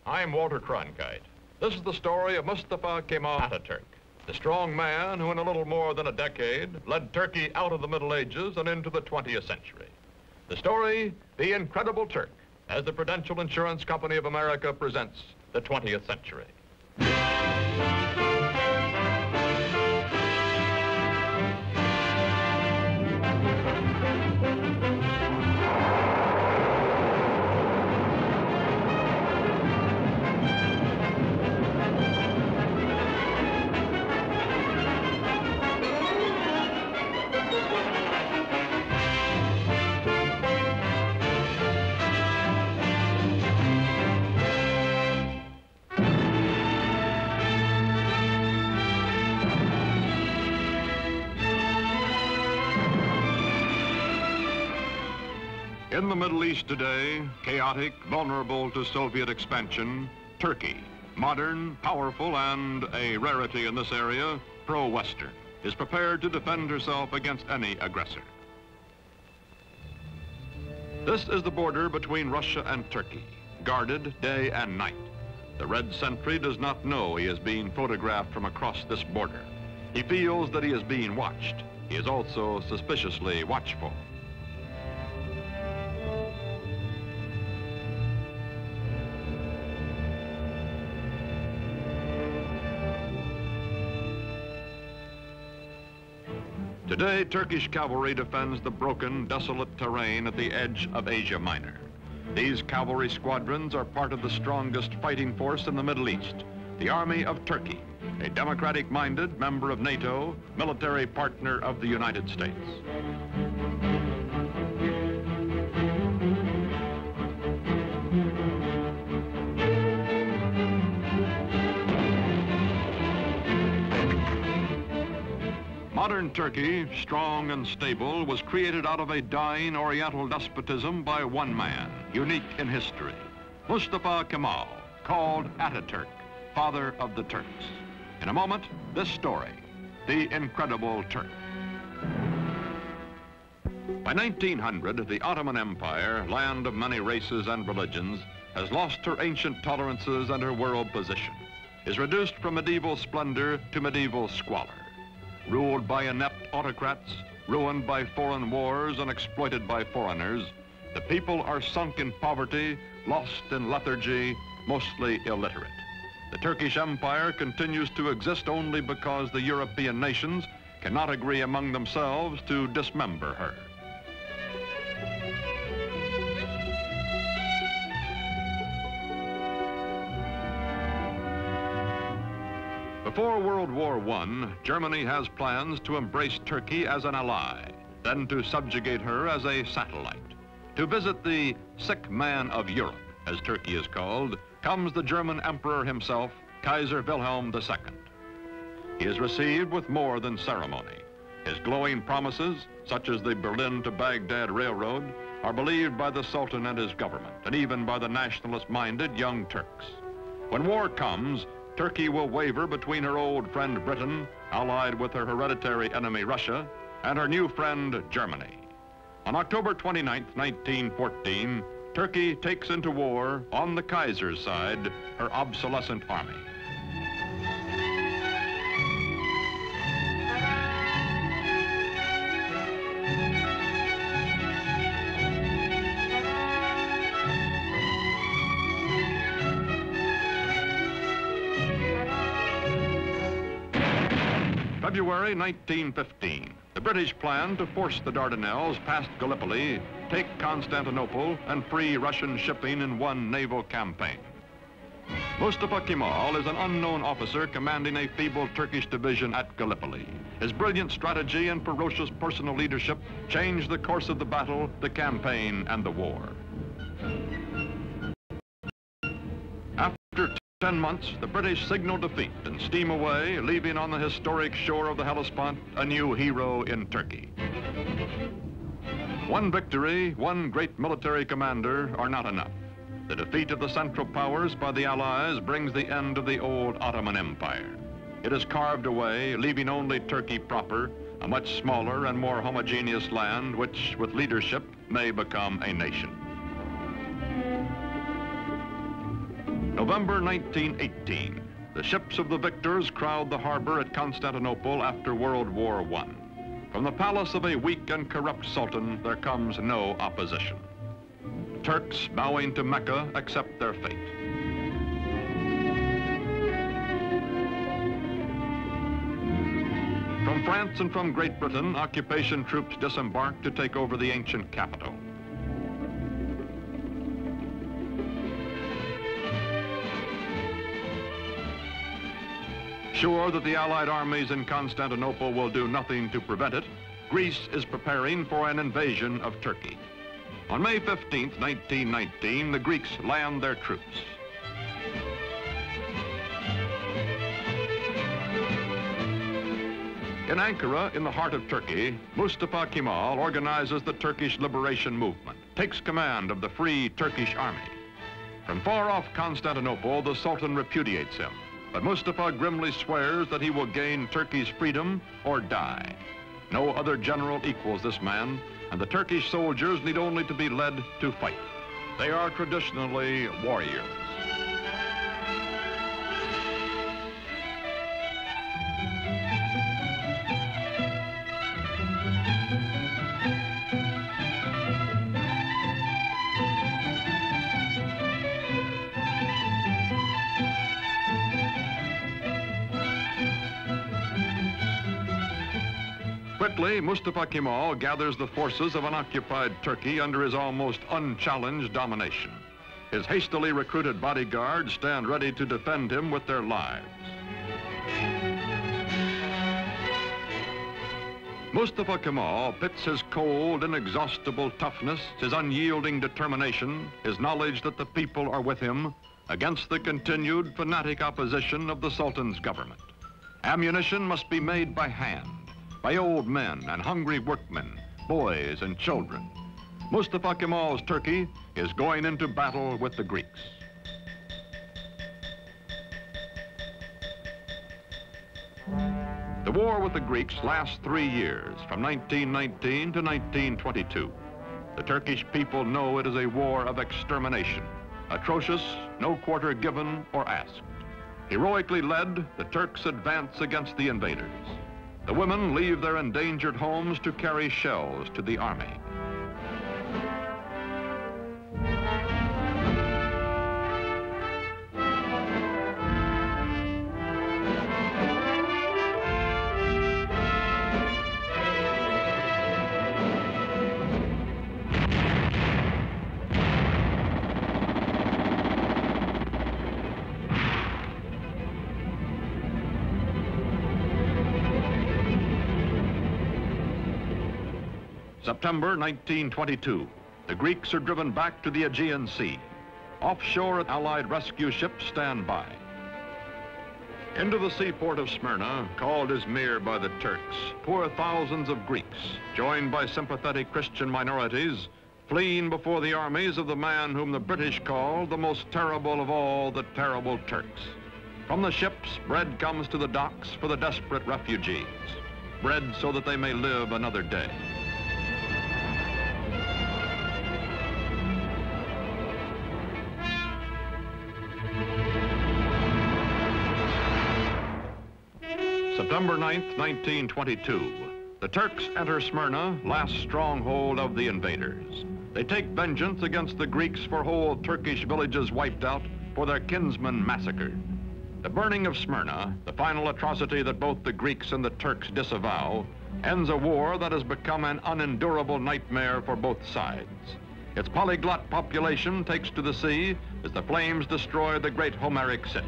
I'm Walter Cronkite. This is the story of Mustafa Kemal Atatürk, the strong man who in a little more than a decade led Turkey out of the Middle Ages and into the 20th century. The story, The Incredible Turk, as the Prudential Insurance Company of America presents the 20th century. In the Middle East today, chaotic, vulnerable to Soviet expansion, Turkey, modern, powerful, and a rarity in this area, pro-Western, is prepared to defend herself against any aggressor. This is the border between Russia and Turkey, guarded day and night. The red sentry does not know he is being photographed from across this border. He feels that he is being watched. He is also suspiciously watchful. Today, Turkish cavalry defends the broken, desolate terrain at the edge of Asia Minor. These cavalry squadrons are part of the strongest fighting force in the Middle East, the Army of Turkey, a democratic-minded member of NATO, military partner of the United States. Modern Turkey, strong and stable, was created out of a dying Oriental despotism by one man, unique in history, Mustafa Kemal, called Atatürk, father of the Turks. In a moment, this story, The Incredible Turk. By 1900, the Ottoman Empire, land of many races and religions, has lost her ancient tolerances and her world position, is reduced from medieval splendor to medieval squalor. Ruled by inept autocrats, ruined by foreign wars and exploited by foreigners, the people are sunk in poverty, lost in lethargy, mostly illiterate. The Turkish Empire continues to exist only because the European nations cannot agree among themselves to dismember her. Before World War I, Germany has plans to embrace Turkey as an ally, then to subjugate her as a satellite. To visit the sick man of Europe, as Turkey is called, comes the German emperor himself, Kaiser Wilhelm II. He is received with more than ceremony. His glowing promises, such as the Berlin to Baghdad Railroad, are believed by the Sultan and his government, and even by the nationalist-minded young Turks. When war comes, Turkey will waver between her old friend Britain, allied with her hereditary enemy Russia, and her new friend Germany. On October 29, 1914, Turkey takes into war, on the Kaiser's side, her obsolescent army. February 1915, the British plan to force the Dardanelles past Gallipoli, take Constantinople, and free Russian shipping in one naval campaign. Mustafa Kemal is an unknown officer commanding a feeble Turkish division at Gallipoli. His brilliant strategy and ferocious personal leadership changed the course of the battle, the campaign, and the war. After 10 months, the British signal defeat and steam away, leaving on the historic shore of the Hellespont a new hero in Turkey. One victory, one great military commander are not enough. The defeat of the Central Powers by the Allies brings the end of the old Ottoman Empire. It is carved away, leaving only Turkey proper, a much smaller and more homogeneous land which, with leadership, may become a nation. November 1918. The ships of the victors crowd the harbor at Constantinople after World War I. From the palace of a weak and corrupt sultan, there comes no opposition. Turks bowing to Mecca accept their fate. From France and from Great Britain, occupation troops disembark to take over the ancient capital. Sure that the Allied armies in Constantinople will do nothing to prevent it, Greece is preparing for an invasion of Turkey. On May 15, 1919, the Greeks land their troops. In Ankara, in the heart of Turkey, Mustafa Kemal organizes the Turkish liberation movement, takes command of the Free Turkish Army. From far off Constantinople, the Sultan repudiates him, but Mustafa grimly swears that he will gain Turkey's freedom or die. No other general equals this man, and the Turkish soldiers need only to be led to fight. They are traditionally warriors. Quickly, Mustafa Kemal gathers the forces of an occupied Turkey under his almost unchallenged domination. His hastily recruited bodyguards stand ready to defend him with their lives. Mustafa Kemal pits his cold, inexhaustible toughness, his unyielding determination, his knowledge that the people are with him, against the continued fanatic opposition of the Sultan's government. Ammunition must be made by hand, by old men and hungry workmen, boys and children. Mustafa Kemal's Turkey is going into battle with the Greeks. The war with the Greeks lasts 3 years, from 1919 to 1922. The Turkish people know it is a war of extermination, atrocious, no quarter given or asked. Heroically led, the Turks advance against the invaders. The women leave their endangered homes to carry shells to the army. September 1922, the Greeks are driven back to the Aegean Sea. Offshore, Allied rescue ships stand by. Into the seaport of Smyrna, called Izmir by the Turks, pour thousands of Greeks, joined by sympathetic Christian minorities, fleeing before the armies of the man whom the British call the most terrible of all the terrible Turks. From the ships, bread comes to the docks for the desperate refugees. Bread so that they may live another day. September 9th, 1922. The Turks enter Smyrna, last stronghold of the invaders. They take vengeance against the Greeks for whole Turkish villages wiped out, for their kinsmen massacred. The burning of Smyrna, the final atrocity that both the Greeks and the Turks disavow, ends a war that has become an unendurable nightmare for both sides. Its polyglot population takes to the sea as the flames destroy the great Homeric city.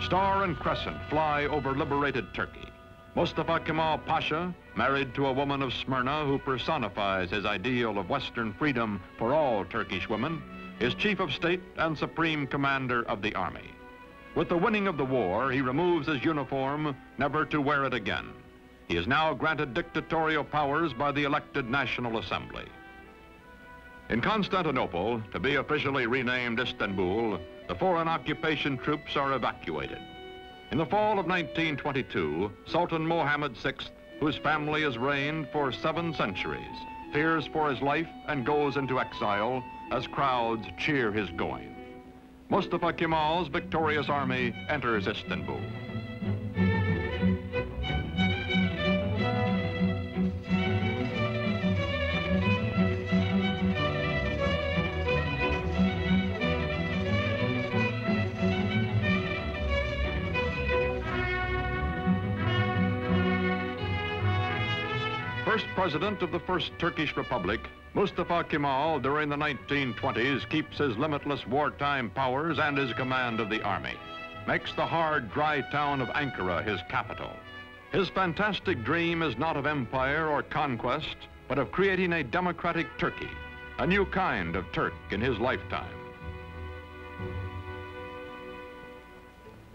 Star and crescent fly over liberated Turkey. Mustafa Kemal Pasha, married to a woman of Smyrna who personifies his ideal of Western freedom for all Turkish women, is Chief of State and Supreme Commander of the Army. With the winning of the war, he removes his uniform, never to wear it again. He is now granted dictatorial powers by the elected National Assembly. In Constantinople, to be officially renamed Istanbul, the foreign occupation troops are evacuated. In the fall of 1922, Sultan Mohammed VI, whose family has reigned for 7 centuries, fears for his life and goes into exile as crowds cheer his going. Mustafa Kemal's victorious army enters Istanbul. First president of the First Turkish Republic, Mustafa Kemal, during the 1920s, keeps his limitless wartime powers and his command of the army, makes the hard, dry town of Ankara his capital. His fantastic dream is not of empire or conquest, but of creating a democratic Turkey, a new kind of Turk in his lifetime.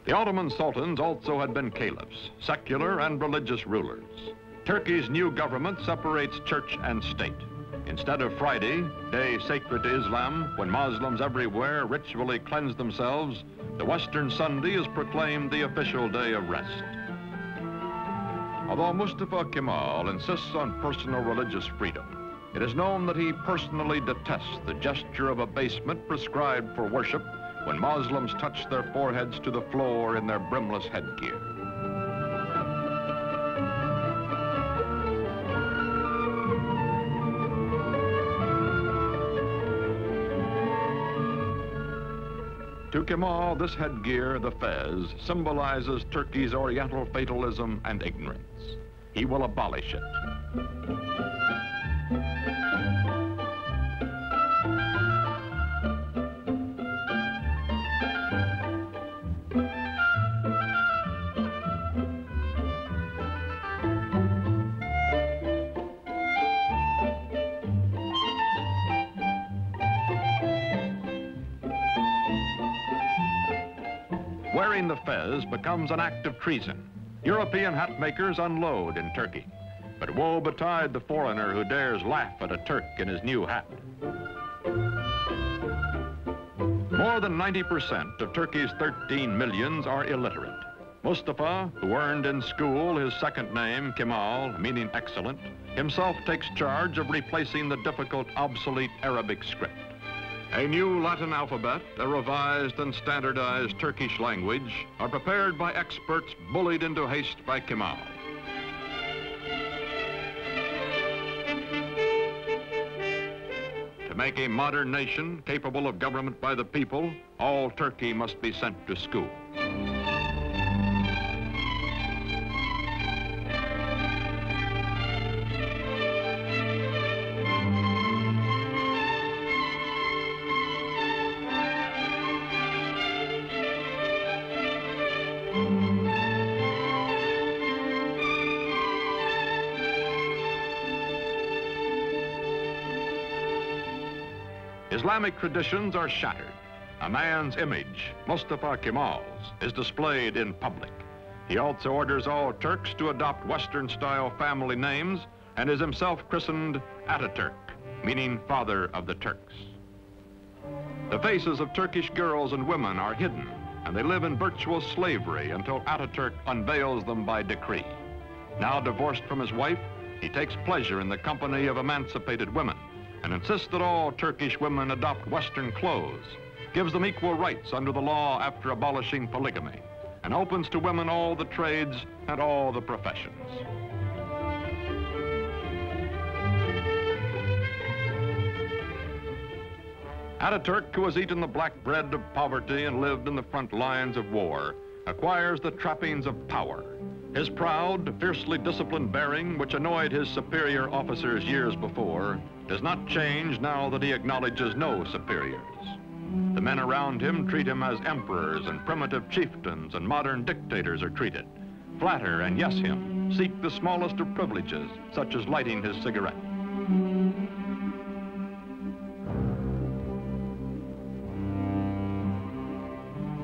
The Ottoman sultans also had been caliphs, secular and religious rulers. Turkey's new government separates church and state. Instead of Friday, day sacred to Islam, when Muslims everywhere ritually cleanse themselves, the Western Sunday is proclaimed the official day of rest. Although Mustafa Kemal insists on personal religious freedom, it is known that he personally detests the gesture of abasement prescribed for worship when Muslims touch their foreheads to the floor in their brimless headgear. To Kemal, this headgear, the fez, symbolizes Turkey's Oriental fatalism and ignorance. He will abolish it. Wearing the fez becomes an act of treason. European hat makers unload in Turkey. But woe betide the foreigner who dares laugh at a Turk in his new hat. More than 90% of Turkey's 13 millions are illiterate. Mustafa, who earned in school his second name, Kemal, meaning excellent, himself takes charge of replacing the difficult, obsolete Arabic script. A new Latin alphabet, a revised and standardized Turkish language are prepared by experts bullied into haste by Kemal. To make a modern nation capable of government by the people, all Turkey must be sent to school. Islamic traditions are shattered. A man's image, Mustafa Kemal's, is displayed in public. He also orders all Turks to adopt Western-style family names and is himself christened Atatürk, meaning father of the Turks. The faces of Turkish girls and women are hidden, and they live in virtual slavery until Atatürk unveils them by decree. Now divorced from his wife, he takes pleasure in the company of emancipated women and insists that all Turkish women adopt Western clothes, gives them equal rights under the law after abolishing polygamy, and opens to women all the trades and all the professions. Atatürk, who has eaten the black bread of poverty and lived in the front lines of war, acquires the trappings of power. His proud, fiercely disciplined bearing, which annoyed his superior officers years before, does not change now that he acknowledges no superiors. The men around him treat him as emperors, and primitive chieftains and modern dictators are treated. Flatter and yes him, seek the smallest of privileges, such as lighting his cigarette.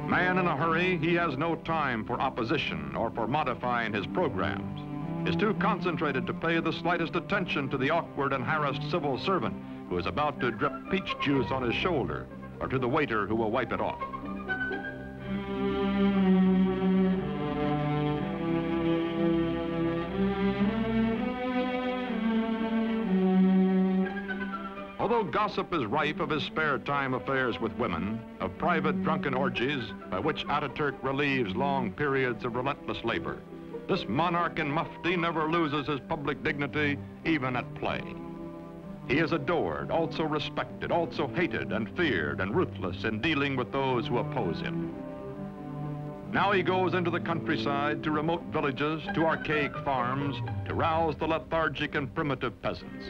Man in a hurry, he has no time for opposition or for modifying his programs. Is too concentrated to pay the slightest attention to the awkward and harassed civil servant who is about to drip peach juice on his shoulder, or to the waiter who will wipe it off. Although gossip is rife of his spare time affairs with women, of private drunken orgies by which Ataturk relieves long periods of relentless labor, this monarch in mufti never loses his public dignity, even at play. He is adored, also respected, also hated and feared and ruthless in dealing with those who oppose him. Now he goes into the countryside, to remote villages, to archaic farms, to rouse the lethargic and primitive peasants.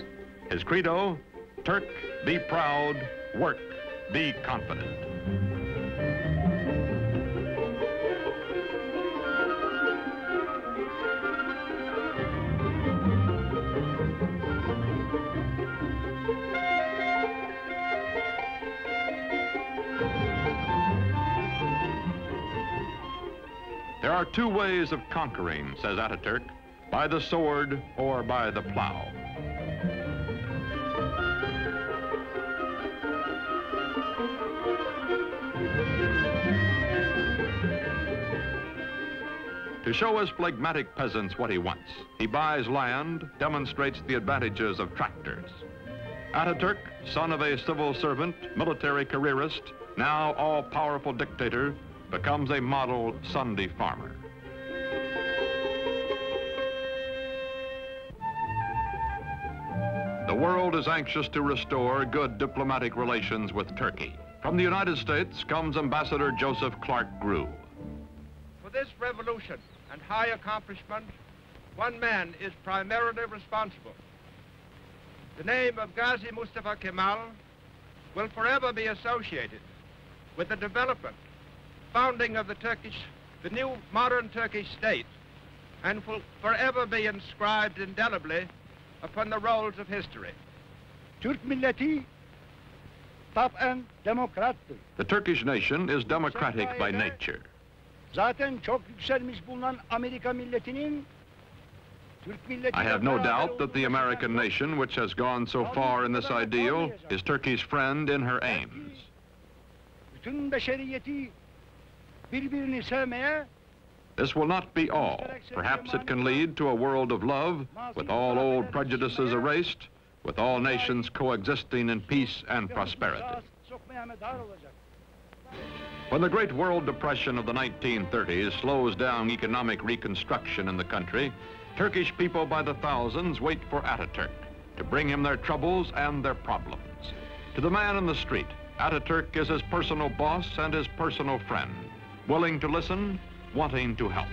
His credo, Turk, be proud, work, be confident. There are two ways of conquering, says Ataturk, by the sword or by the plow. To show his phlegmatic peasants what he wants, he buys land, demonstrates the advantages of tractors. Ataturk, son of a civil servant, military careerist, now all-powerful dictator, becomes a model Sunday farmer. The world is anxious to restore good diplomatic relations with Turkey. From the United States comes Ambassador Joseph Clark Grew. For this revolution and high accomplishment, one man is primarily responsible. The name of Gazi Mustafa Kemal will forever be associated with the development, founding of the new modern Turkish state, and will forever be inscribed indelibly upon the rolls of history. Türk milleti taben demokrattır. The Turkish nation is democratic by nature. Zaten çok yükselmiş bulunan Amerika milletinin Türk milleti. I have no doubt that the American nation, which has gone so far in this ideal, is Turkey's friend in her aims. Bütün beşeriyeti birbirini sevmeye. This will not be all. Perhaps it can lead to a world of love, with all old prejudices erased, with all nations coexisting in peace and prosperity. When the Great World Depression of the 1930s slows down economic reconstruction in the country, Turkish people by the thousands wait for Ataturk to bring him their troubles and their problems. To the man in the street, Ataturk is his personal boss and his personal friend, willing to listen, wanting to help.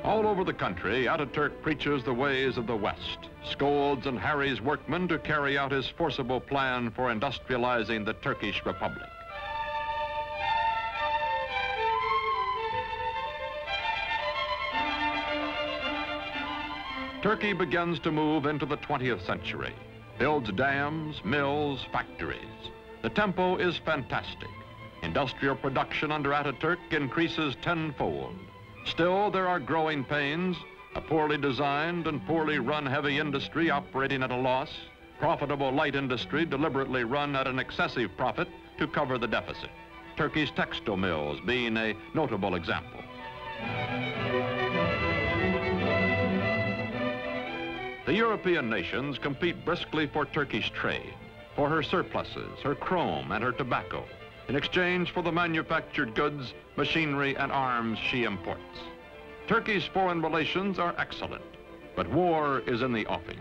All over the country, Ataturk preaches the ways of the West, scolds and harries workmen to carry out his forcible plan for industrializing the Turkish Republic. Turkey begins to move into the 20th century, builds dams, mills, factories. The tempo is fantastic. Industrial production under Ataturk increases tenfold. Still, there are growing pains, a poorly designed and poorly run heavy industry operating at a loss, profitable light industry deliberately run at an excessive profit to cover the deficit. Turkey's textile mills being a notable example. The European nations compete briskly for Turkish trade, for her surpluses, her chrome, and her tobacco, in exchange for the manufactured goods, machinery, and arms she imports. Turkey's foreign relations are excellent, but war is in the offing.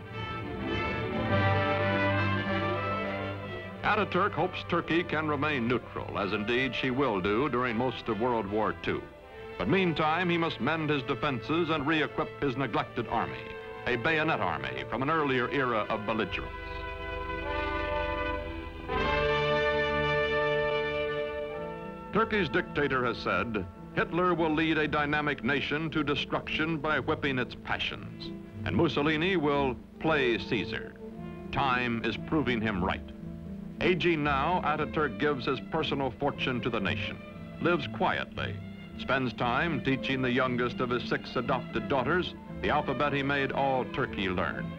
Ataturk hopes Turkey can remain neutral, as indeed she will do during most of World War II. But meantime, he must mend his defenses and re-equip his neglected army, a bayonet army from an earlier era of belligerence. Turkey's dictator has said, Hitler will lead a dynamic nation to destruction by whipping its passions, and Mussolini will play Caesar. Time is proving him right. Aging now, Ataturk gives his personal fortune to the nation, lives quietly, spends time teaching the youngest of his 6 adopted daughters the alphabet he made all Turkey learn.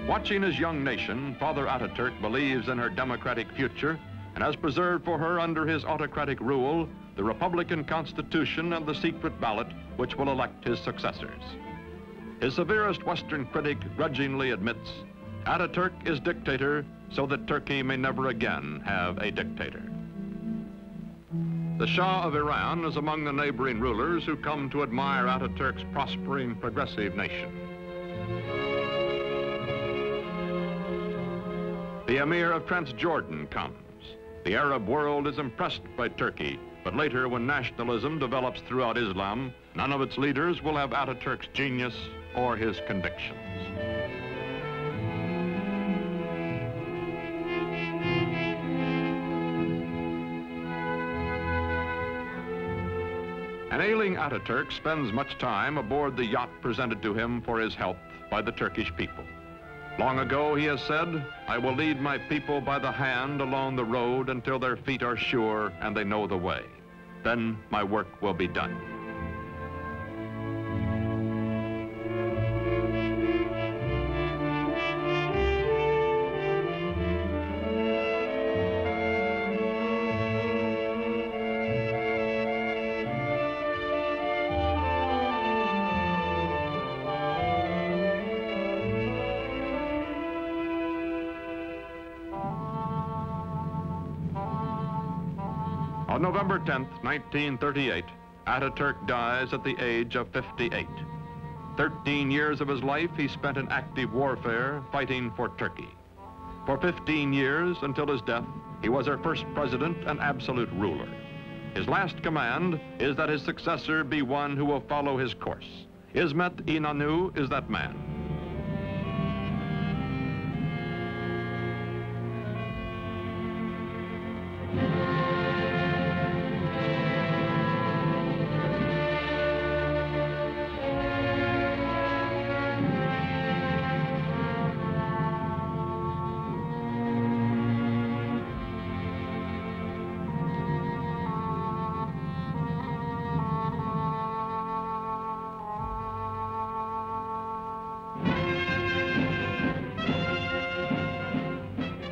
Watching his young nation, Father Ataturk believes in her democratic future and has preserved for her under his autocratic rule the Republican Constitution and the secret ballot which will elect his successors. His severest Western critic grudgingly admits, Ataturk is dictator so that Turkey may never again have a dictator. The Shah of Iran is among the neighboring rulers who come to admire Ataturk's prospering, progressive nation. The Emir of Transjordan comes. The Arab world is impressed by Turkey, but later when nationalism develops throughout Islam, none of its leaders will have Ataturk's genius or his convictions. An ailing Ataturk spends much time aboard the yacht presented to him for his health by the Turkish people. Long ago, he has said, I will lead my people by the hand along the road until their feet are sure and they know the way. Then my work will be done. On November 10th, 1938, Ataturk dies at the age of 58. 13 years of his life he spent in active warfare fighting for Turkey. For 15 years, until his death, he was our first president and absolute ruler. His last command is that his successor be one who will follow his course. İsmet İnönü is that man.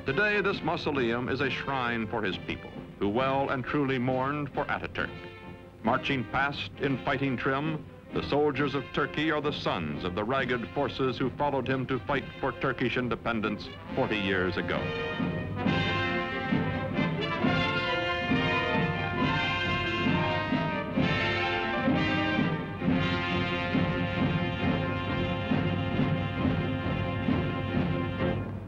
Today, this mausoleum is a shrine for his people, who well and truly mourned for Ataturk. Marching past in fighting trim, the soldiers of Turkey are the sons of the ragged forces who followed him to fight for Turkish independence 40 years ago.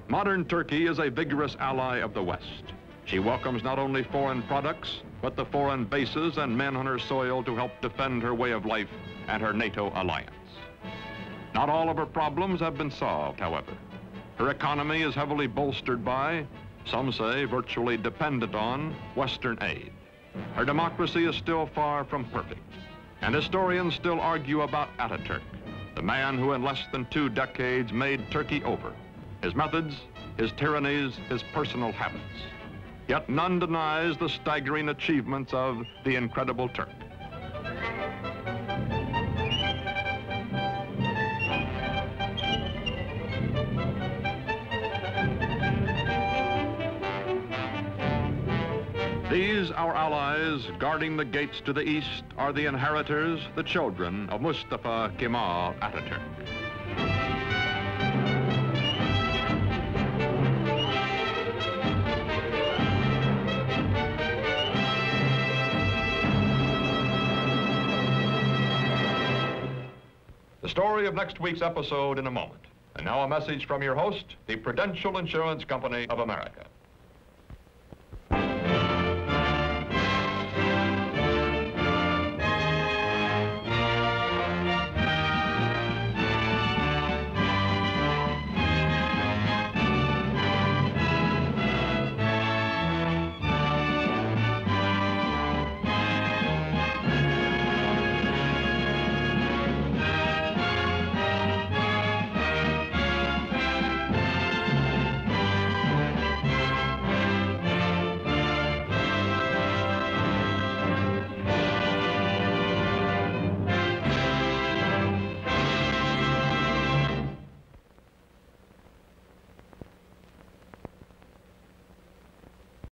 Modern Turkey is a vigorous ally of the West. She welcomes not only foreign products, but the foreign bases and men on her soil to help defend her way of life and her NATO alliance. Not all of her problems have been solved, however. Her economy is heavily bolstered by, some say virtually dependent on, Western aid. Her democracy is still far from perfect, and historians still argue about Ataturk, the man who in less than 2 decades made Turkey over. His methods, his tyrannies, his personal habits. Yet none denies the staggering achievements of the incredible Turk. These, our allies, guarding the gates to the east, are the inheritors, the children of Mustafa Kemal Atatürk. The story of next week's episode in a moment. And now a message from your host, the Prudential Insurance Company of America.